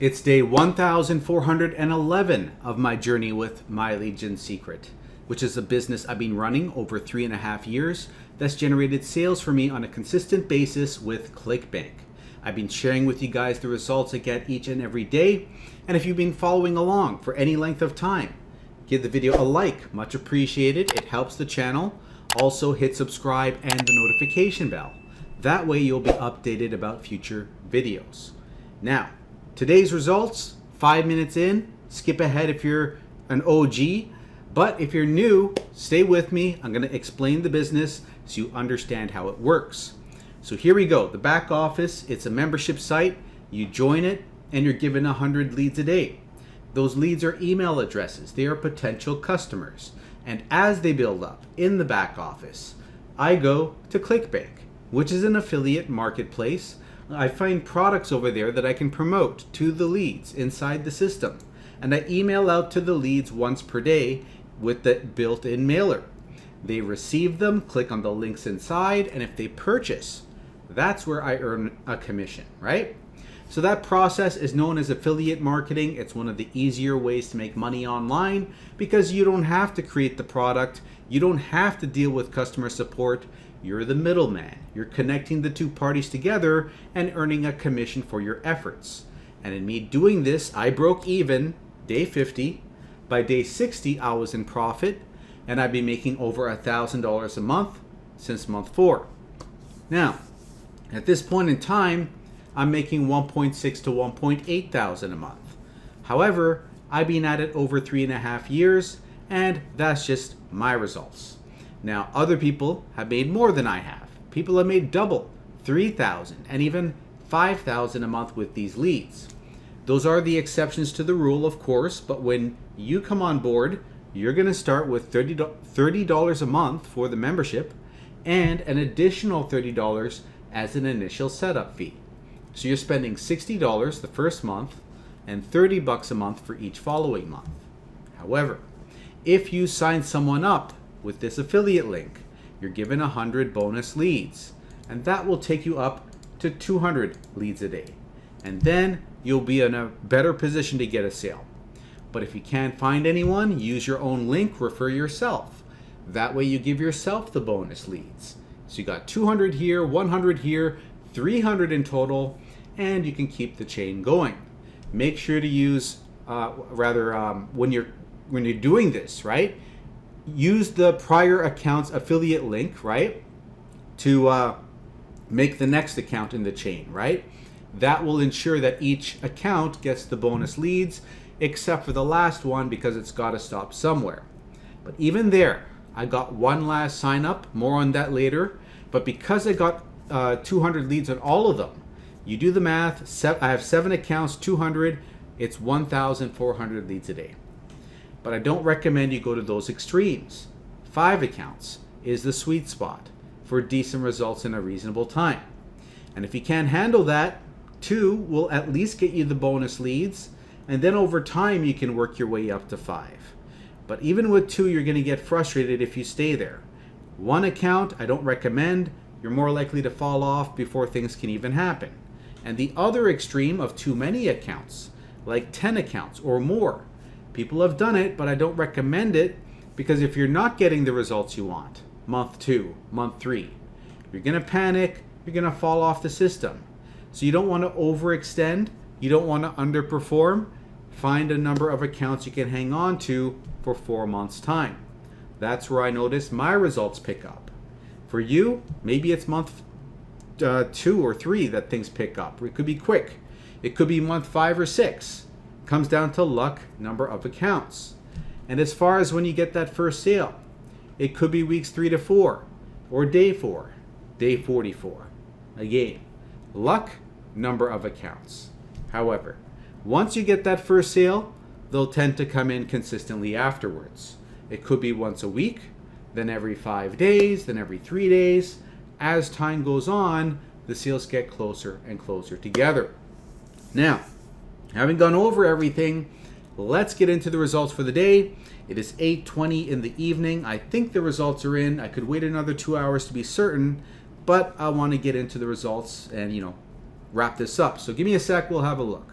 It's day 1411 of my journey with My Lead Gen Secret, which is a business I've been running over 3.5 years that's generated sales for me on a consistent basis with Clickbank. I've been sharing with you guys the results I get each and every day, and if you've been following along for any length of time, give the video a like, much appreciated. It helps the channel. Also hit subscribe and the notification bell. That way you'll be updated about future videos. Now, today's results, 5 minutes in, skip ahead if you're an OG, but if you're new, stay with me. I'm going to explain the business so you understand how it works. So here we go. The back office, it's a membership site. You join it and you're given 100 leads a day. Those leads are email addresses. They are potential customers. And as they build up in the back office, I go to Clickbank, which is an affiliate marketplace. I find products over there that I can promote to the leads inside the system. And I email out to the leads once per day with the built-in mailer. They receive them, click on the links inside, and if they purchase, that's where I earn a commission, right? So that process is known as affiliate marketing. It's one of the easier ways to make money online because you don't have to create the product. You don't have to deal with customer support. You're the middleman. You're connecting the two parties together and earning a commission for your efforts. And in me doing this, I broke even day 50. By day 60, I was in profit, and I've been making over $1,000 a month since month 4. Now, at this point in time, I'm making 1.6 to 1.8 thousand a month. However, I've been at it over 3.5 years, and that's just my results. Now, other people have made more than I have. People have made double, 3,000, and even 5,000 a month with these leads. Those are the exceptions to the rule, of course, but when you come on board, you're going to start with $30 a month for the membership and an additional $30 as an initial setup fee. So you're spending $60 the first month and $30 a month for each following month. However, if you sign someone up with this affiliate link, you're given 100 bonus leads, and that will take you up to 200 leads a day. And then you'll be in a better position to get a sale. But if you can't find anyone, use your own link, refer yourself. That way you give yourself the bonus leads. So you got 200 here, 100 here, 300 in total, and you can keep the chain going. Make sure to use, when you're doing this, right? Use the prior account's affiliate link, right, to make the next account in the chain, right? That will ensure that each account gets the bonus leads, except for the last one because it's got to stop somewhere. But even there, I got one last sign up, more on that later. But because I got 200 leads on all of them, you do the math, I have 7 accounts, 200, it's 1,400 leads a day. But I don't recommend you go to those extremes. 5 accounts is the sweet spot for decent results in a reasonable time. And if you can't handle that, 2 will at least get you the bonus leads, and then over time you can work your way up to 5. But even with 2, you're going to get frustrated if you stay there. 1 account, I don't recommend. You're more likely to fall off before things can even happen. And the other extreme of too many accounts, like 10 accounts or more, people have done it, but I don't recommend it because if you're not getting the results you want, month 2, month 3, you're going to panic, you're going to fall off the system. So you don't want to overextend, you don't want to underperform. Find a number of accounts you can hang on to for 4 months' time. That's where I notice my results pick up. For you, maybe it's month 2 or 3 that things pick up. It could be quick. It could be month 5 or 6. Comes down to luck, number of accounts. And as far as when you get that first sale, it could be weeks 3 to 4 or day 4, day 44. Again, luck, number of accounts. However, once you get that first sale, they'll tend to come in consistently afterwards. It could be once a week, then every 5 days, then every 3 days. As time goes on, the sales get closer and closer together. Now, having gone over everything, let's get into the results for the day. It is 8:20 in the evening. I think the results are in. I could wait another 2 hours to be certain, but I want to get into the results and, wrap this up. So give me a sec, we'll have a look.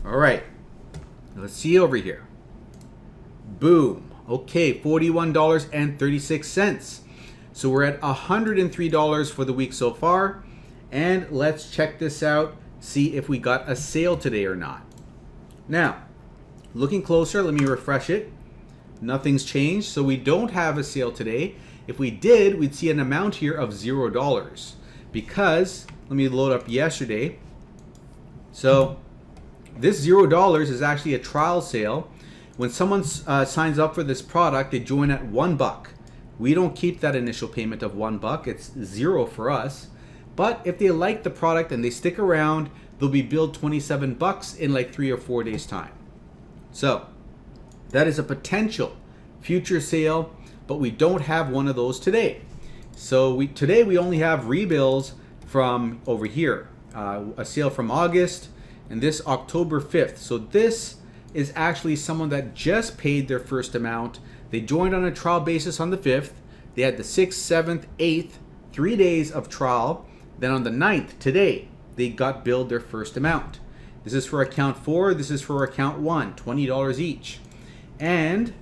All right, let's see over here. Boom. Okay, $41.36. So we're at $103 for the week so far. And let's check this out, see if we got a sale today or not. Now, looking closer, let me refresh it. Nothing's changed, so we don't have a sale today. If we did, we'd see an amount here of $0 because, let me load up yesterday. So this $0 is actually a trial sale. When someone signs up for this product, they join at $1. We don't keep that initial payment of $1. It's $0 for us. But if they like the product and they stick around, they'll be billed $27 in like 3 or 4 days time. So that is a potential future sale, but we don't have one of those today. So today we only have rebills from over here, a sale from August and this October 5th. So this is actually someone that just paid their first amount. They joined on a trial basis on the 5th. They had the 6th, 7th, 8th, 3 days of trial. Then on the 9th, today, they got billed their first amount. This is for account 4, this is for account 1, $20 each. And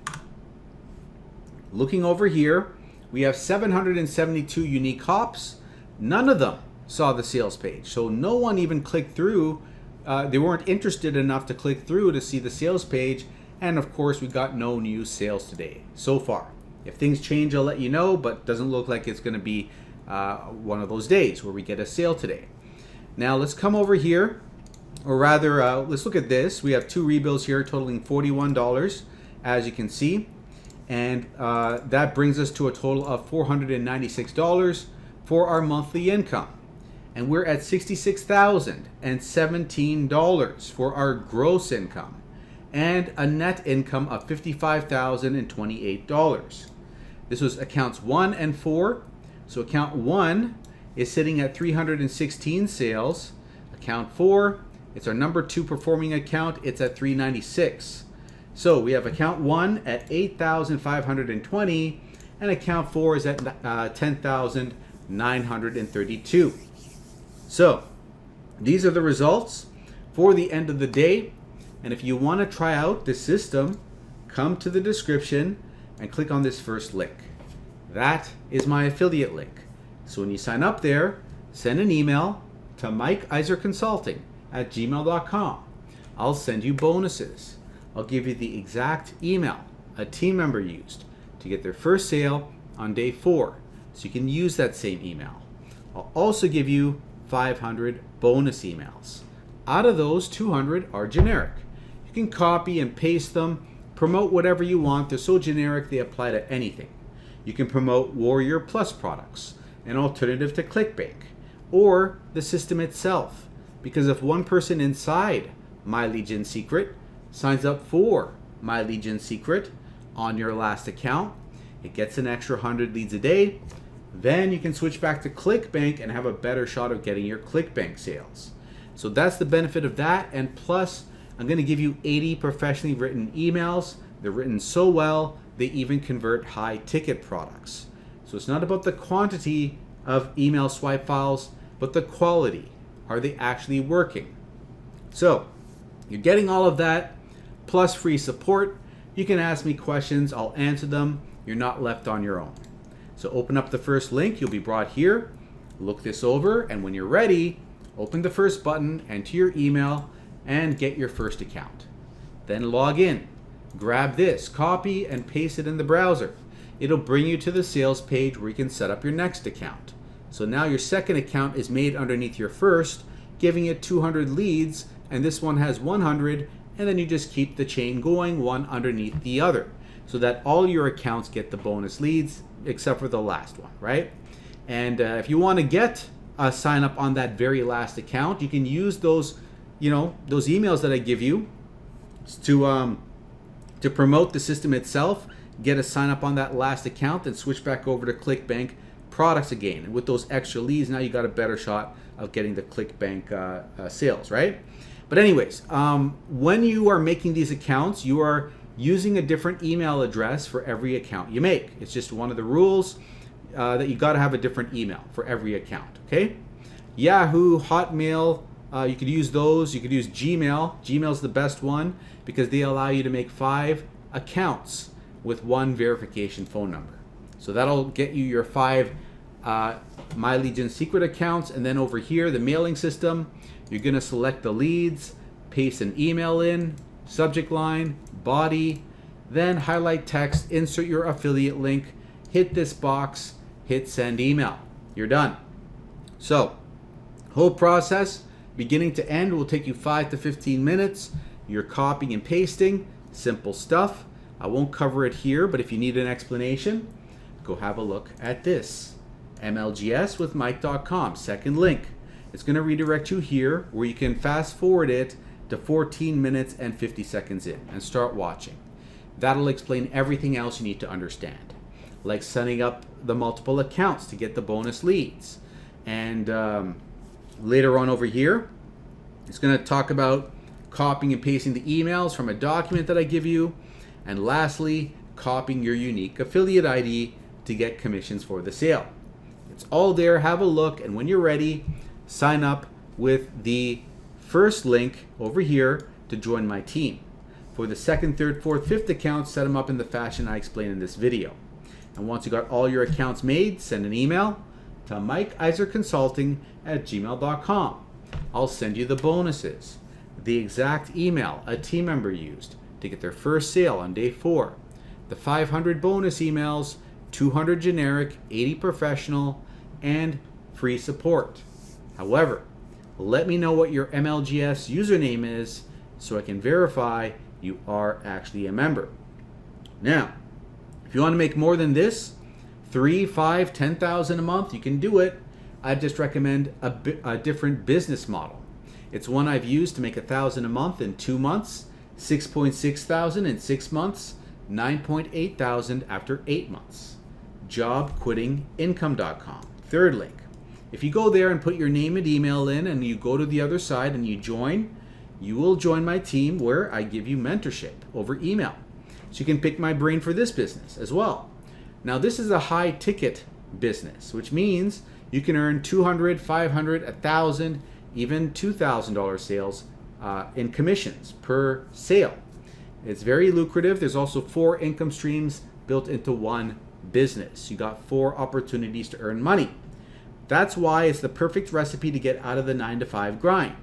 looking over here, we have 772 unique hops. None of them saw the sales page. So no one even clicked through. They weren't interested enough to click through to see the sales page. And of course, we got no new sales today so far. If things change, I'll let you know, but it doesn't look like it's going to be one of those days where we get a sale today. Now let's come over here, or rather, let's look at this. We have 2 rebills here totaling $41, as you can see. And that brings us to a total of $496 for our monthly income. And we're at $66,017 for our gross income and a net income of $55,028. This was accounts 1 and 4. So account 1 is sitting at 316 sales. Account 4, it's our number 2 performing account. It's at 396. So we have account 1 at 8,520 and account 4 is at 10,932. So these are the results for the end of the day. And if you want to try out the system, come to the description and click on this first link. That is my affiliate link. So when you sign up there, send an email to mikeiserconsulting@gmail.com. I'll send you bonuses. I'll give you the exact email a team member used to get their first sale on day 4. So you can use that same email. I'll also give you 500 bonus emails. Out of those, 200 are generic. You can copy and paste them, promote whatever you want. They're so generic they apply to anything. You can promote Warrior Plus products, an alternative to Clickbank, or the system itself. Because if one person inside My Legion Secret signs up for My Legion Secret on your last account, it gets an extra 100 leads a day. Then you can switch back to Clickbank and have a better shot of getting your Clickbank sales. So that's the benefit of that. And plus, I'm going to give you 80 professionally written emails. They're written so well, they even convert high ticket products. So it's not about the quantity of email swipe files, but the quality. Are they actually working? So you're getting all of that, plus free support. You can ask me questions, I'll answer them. You're not left on your own. So open up the first link, you'll be brought here. Look this over, and when you're ready, open the first button, enter your email, and get your first account. Then log in. Grab this, copy, and paste it in the browser. It'll bring you to the sales page where you can set up your next account. So now your second account is made underneath your first, giving it 200 leads, and this one has 100, and then you just keep the chain going, one underneath the other, so that all your accounts get the bonus leads, except for the last one, right? And if you want to get a sign up on that very last account, you can use those, those emails that I give you to promote the system itself, get a sign up on that last account, and switch back over to Clickbank products again. And with those extra leads, now you got a better shot of getting the Clickbank sales, right? But anyways, when you are making these accounts, you are using a different email address for every account you make. It's just one of the rules that you got to have a different email for every account, okay? Yahoo, Hotmail, You could use those. You could use Gmail. Gmail's the best one because they allow you to make 5 accounts with 1 verification phone number. So that'll get you your 5 My Legion Secret accounts. And then over here, the mailing system, you're going to select the leads, paste an email in, subject line, body, then highlight text, insert your affiliate link, hit this box, hit send email. You're done. So, whole process, beginning to end, will take you 5 to 15 minutes. You're copying and pasting, simple stuff. I won't cover it here, but if you need an explanation, go have a look at this. MLGSwithMike.com, second link. It's going to redirect you here where you can fast forward it to 14 minutes and 50 seconds in and start watching. That'll explain everything else you need to understand, like setting up the multiple accounts to get the bonus leads. And later on over here, it's going to talk about copying and pasting the emails from a document that I give you. And lastly, copying your unique affiliate ID to get commissions for the sale. It's all there. Have a look. And when you're ready, sign up with the first link over here to join my team. For the second, third, fourth, fifth accounts, set them up in the fashion I explained in this video. And once you got all your accounts made, send an email to mikeiserconsulting@gmail.com. I'll send you the bonuses, the exact email a team member used to get their first sale on day 4, the 500 bonus emails, 200 generic, 80 professional, and free support. However, let me know what your MLGS username is so I can verify you are actually a member. Now, if you want to make more than this, 3, 5, 10,000 a month, you can do it. I just recommend a different business model. It's one I've used to make 1,000 a month in 2 months, 6.6 thousand in 6 months, 9.8 thousand after 8 months. JobQuittingIncome.com. Third link. If you go there and put your name and email in and you go to the other side and you join, you will join my team where I give you mentorship over email. So you can pick my brain for this business as well. Now this is a high ticket business, which means you can earn $200, $500, $1,000, even $2,000 sales in commissions per sale. It's very lucrative. There's also 4 income streams built into one business. You got 4 opportunities to earn money. That's why it's the perfect recipe to get out of the 9-to-5 grind.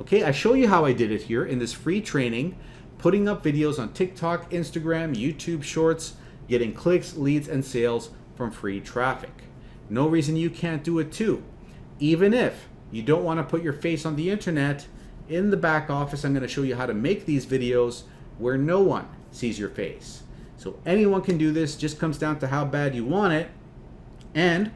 Okay, I show you how I did it here in this free training, putting up videos on TikTok, Instagram, YouTube Shorts, getting clicks, leads, and sales from free traffic. No reason you can't do it too. Even if you don't want to put your face on the internet, in the back office, I'm going to show you how to make these videos where no one sees your face. So anyone can do this, just comes down to how bad you want it. And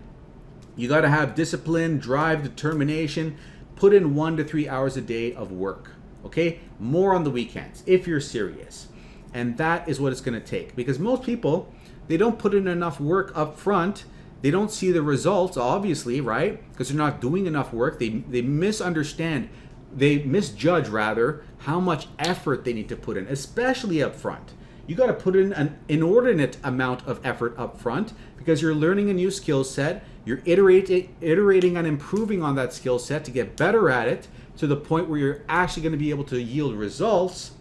you got to have discipline, drive, determination, put in 1 to 3 hours a day of work. Okay? More on the weekends if you're serious. And that is what it's going to take, because most people, they don't put in enough work up front. They don't see the results, obviously, right? Because they're not doing enough work. They misunderstand, they misjudge rather, how much effort they need to put in, especially up front. You got to put in an inordinate amount of effort up front because you're learning a new skill set. You're iterating and improving on that skill set to get better at it to the point where you're actually going to be able to yield results.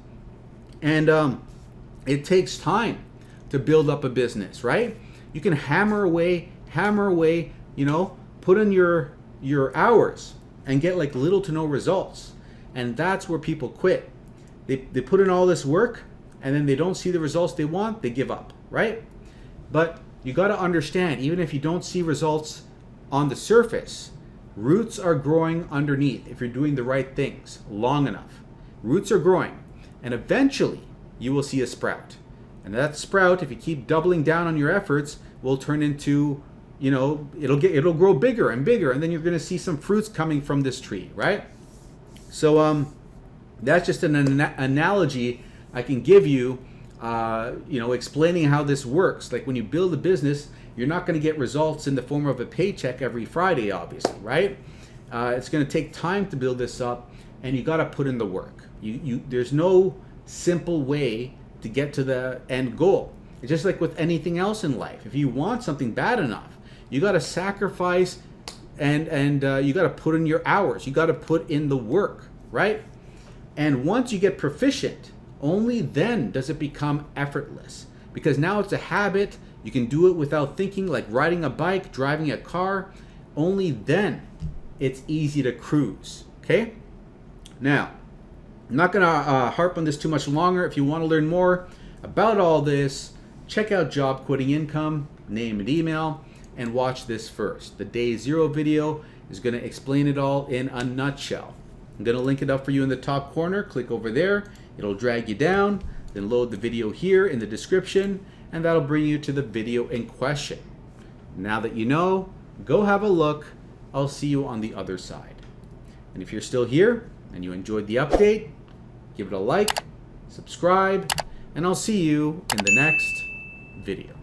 And it takes time to build up a business, right? You can hammer away, you know, put in your hours and get like little to no results. And that's where people quit. They put in all this work and then they don't see the results they want, they give up, right? But you got to understand, even if you don't see results on the surface, roots are growing underneath if you're doing the right things long enough. Roots are growing, and eventually you will see a sprout. And that sprout, if you keep doubling down on your efforts, will turn into, you know, it'll grow bigger and bigger, and then you're going to see some fruits coming from this tree, right? So that's just an analogy I can give you, you know, explaining how this works. Like when you build a business, you're not going to get results in the form of a paycheck every Friday, obviously, right? It's going to take time to build this up, and you got to put in the work. There's no simple way to get to the end goal. It's just like with anything else in life. If you want something bad enough, you got to sacrifice and you got to put in your hours. You got to put in the work, right? And once you get proficient, only then does it become effortless, because now it's a habit. You can do it without thinking, like riding a bike, driving a car. Only then it's easy to cruise, okay? Now, I'm not going to harp on this too much longer. If you want to learn more about all this, check out Job Quitting Income, name and email, and watch this first. The Day Zero video is going to explain it all in a nutshell. I'm going to link it up for you in the top corner. Click over there. It'll drag you down. Then load the video here in the description, and that'll bring you to the video in question. Now that you know, go have a look. I'll see you on the other side. And if you're still here and you enjoyed the update, give it a like, subscribe, and I'll see you in the next video.